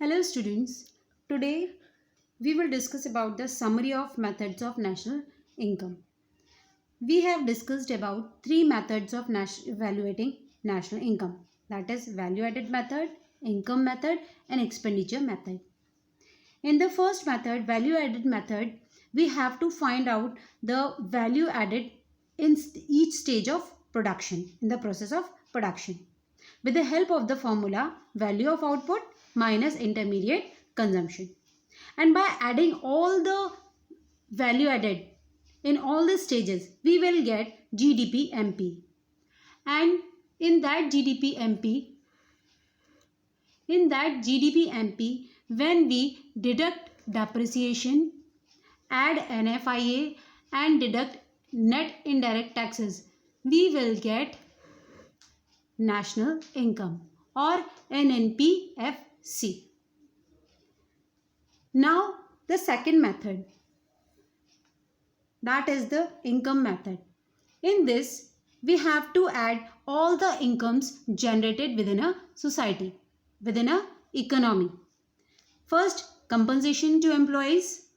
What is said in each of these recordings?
Hello students, today we will discuss about the summary of methods of national income. We have discussed about three methods of evaluating national income, that is value added method, income method and expenditure method. In the first method, value added method, we have to find out the value added in each stage of production, in the process of production, with the help of the formula value of output minus intermediate consumption. And by adding all the value added in all the stages, we will get GDP MP. And in that GDP MP, when we deduct depreciation, add NFIA and deduct net indirect taxes, we will get national income or NNPFC. Now the second method, that is the income method. In this, we have to add all the incomes generated within a society, within a economy. First, compensation to employees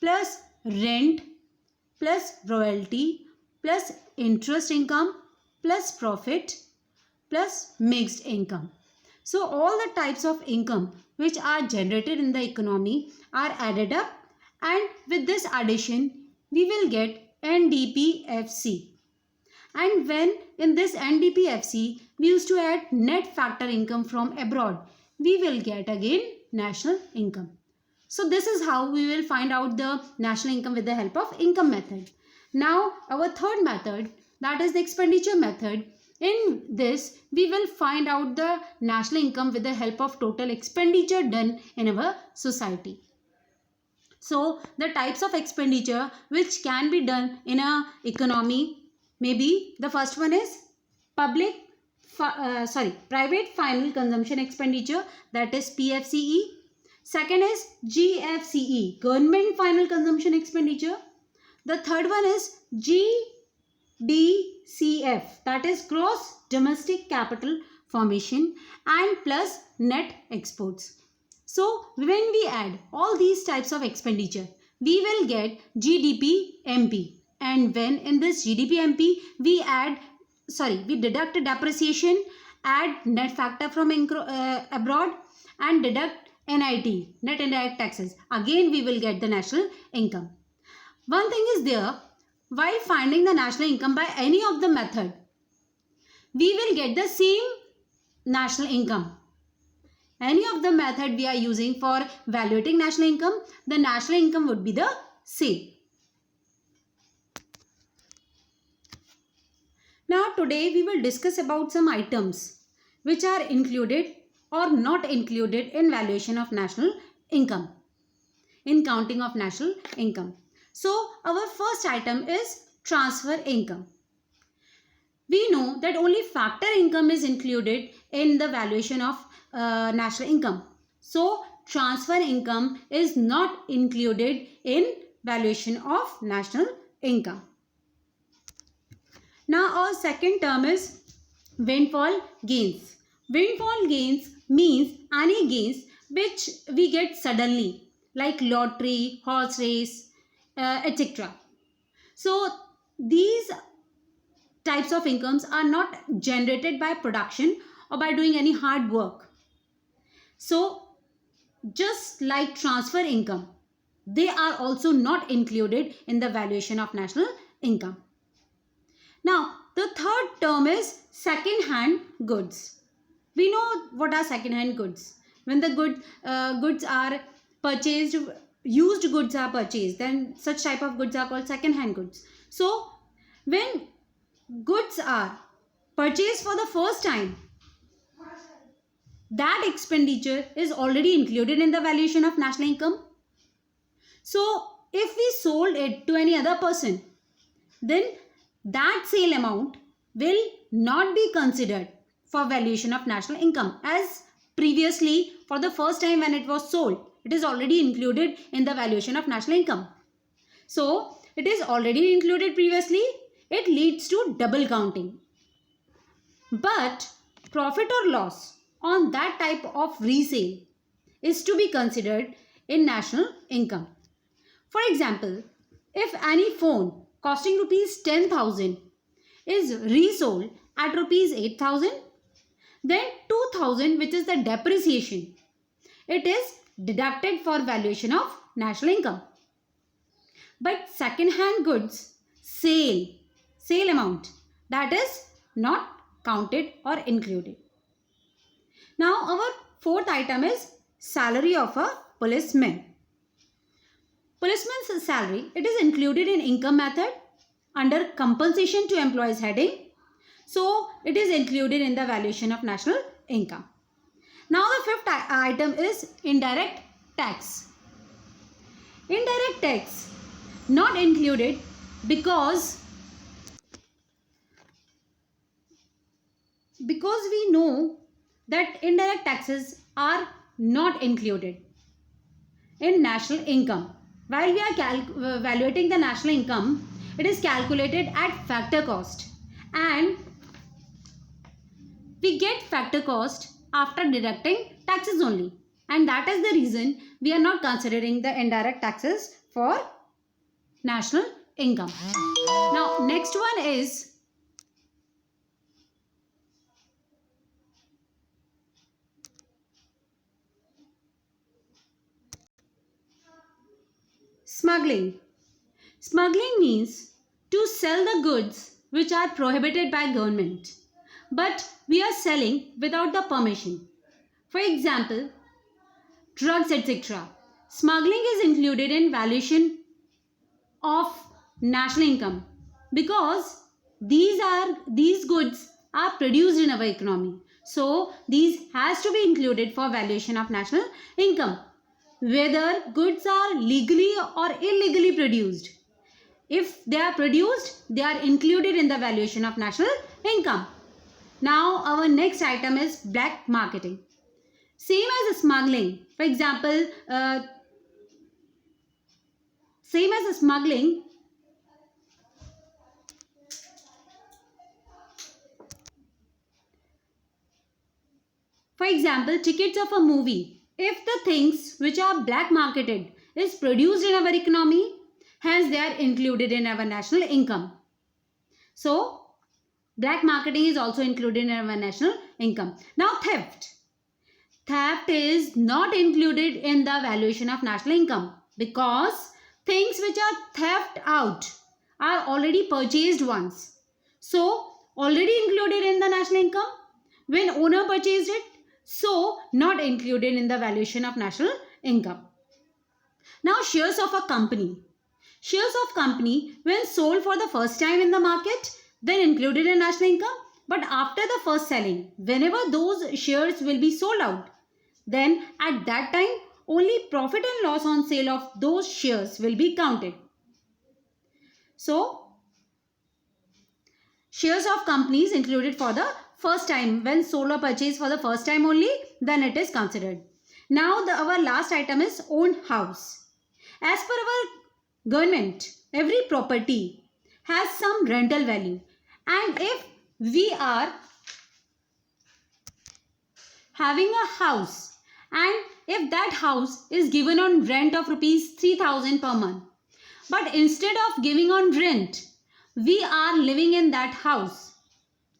plus rent plus royalty plus interest income plus profit plus mixed income. So all the types of income which are generated in the economy are added up, and with this addition we will get NDPFC. And when in this NDPFC we used to add net factor income from abroad, we will get again national income. So this is how we will find out the national income with the help of income method. Now our third method, that is the expenditure method. In this, we will find out the national income with the help of total expenditure done in our society. So the types of expenditure which can be done in a economy, maybe the first one is private final consumption expenditure, that is PFCE. Second is GFCE, government final consumption expenditure. The third one is GDCF, that is gross domestic capital formation and plus net exports. So when we add all these types of expenditure, we will get GDP MP. And when in this GDP MP, we deduct depreciation, add net factor from abroad and deduct NIT, net indirect taxes. Again, we will get the national income. One thing is there, while finding the national income by any of the method, we will get the same national income. Any of the method we are using for evaluating national income, the national income would be the same. Now today we will discuss about some items which are included or not included in valuation of national income, in counting of national income. So our first item is transfer income. We know that only factor income is included in the valuation of national income. So transfer income is not included in valuation of national income. Now our second term is windfall gains. Windfall gains means any gains which we get suddenly, like lottery, horse race, etc. So these types of incomes are not generated by production or by doing any hard work. So just like transfer income, they are also not included in the valuation of national income. Now the third term is second hand goods. We know what are second hand goods. When the goods are purchased, used goods are purchased, then such type of goods are called second hand goods. So when goods are purchased for the first time, that expenditure is already included in the valuation of national income. So if we sold it to any other person, then that sale amount will not be considered for valuation of national income, as previously for the first time when it was sold, it is already included in the valuation of national income. So it is already included previously, it leads to double counting. But profit or loss on that type of resale is to be considered in national income. For example, if any phone costing rupees 10,000 is resold at rupees 8,000, then 2,000, which is the depreciation, it is deducted for valuation of national income. But second-hand goods sale amount, that is not counted or included. Now our fourth item is salary of a policeman. Policeman's salary, it is included in income method under compensation to employees heading. So it is included in the valuation of national income. Now the fifth item is indirect tax. Indirect tax not included because we know that indirect taxes are not included in national income. While we are evaluating the national income, it is calculated at factor cost, and we get factor cost after deducting taxes only, and that is the reason we are not considering the indirect taxes for national income. Now next one is smuggling. Smuggling means to sell the goods which are prohibited by government, but we are selling without the permission. For example, drugs, etc. Smuggling is included in valuation of national income because these goods are produced in our economy. So these has to be included for valuation of national income, whether goods are legally or illegally produced. If they are produced, they are included in the valuation of national income. Now our next item is black marketing. Same as smuggling. For example, same as smuggling, for example, tickets of a movie. If the things which are black marketed is produced in our economy, hence they are included in our national income. So black marketing is also included in our national income. Now theft. Theft is not included in the valuation of national income because things which are theft out are already purchased once. So already included in the national income when owner purchased it. So not included in the valuation of national income. Now shares of a company. Shares of company when sold for the first time in the market, then included in national income. But after the first selling, whenever those shares will be sold out, then at that time only profit and loss on sale of those shares will be counted. So shares of companies included for the first time, when sold or purchased for the first time only, then it is considered. Now our last item is owned house. As per our government, every property has some rental value, and if we are having a house and if that house is given on rent of rupees 3,000 per month, but instead of giving on rent, we are living in that house,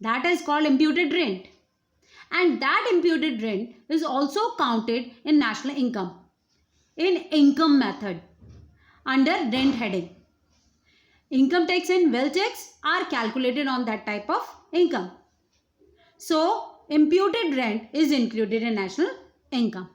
that is called imputed rent, and that imputed rent is also counted in national income in income method under rent heading. Income tax and wealth tax are calculated on that type of income. So imputed rent is included in national income.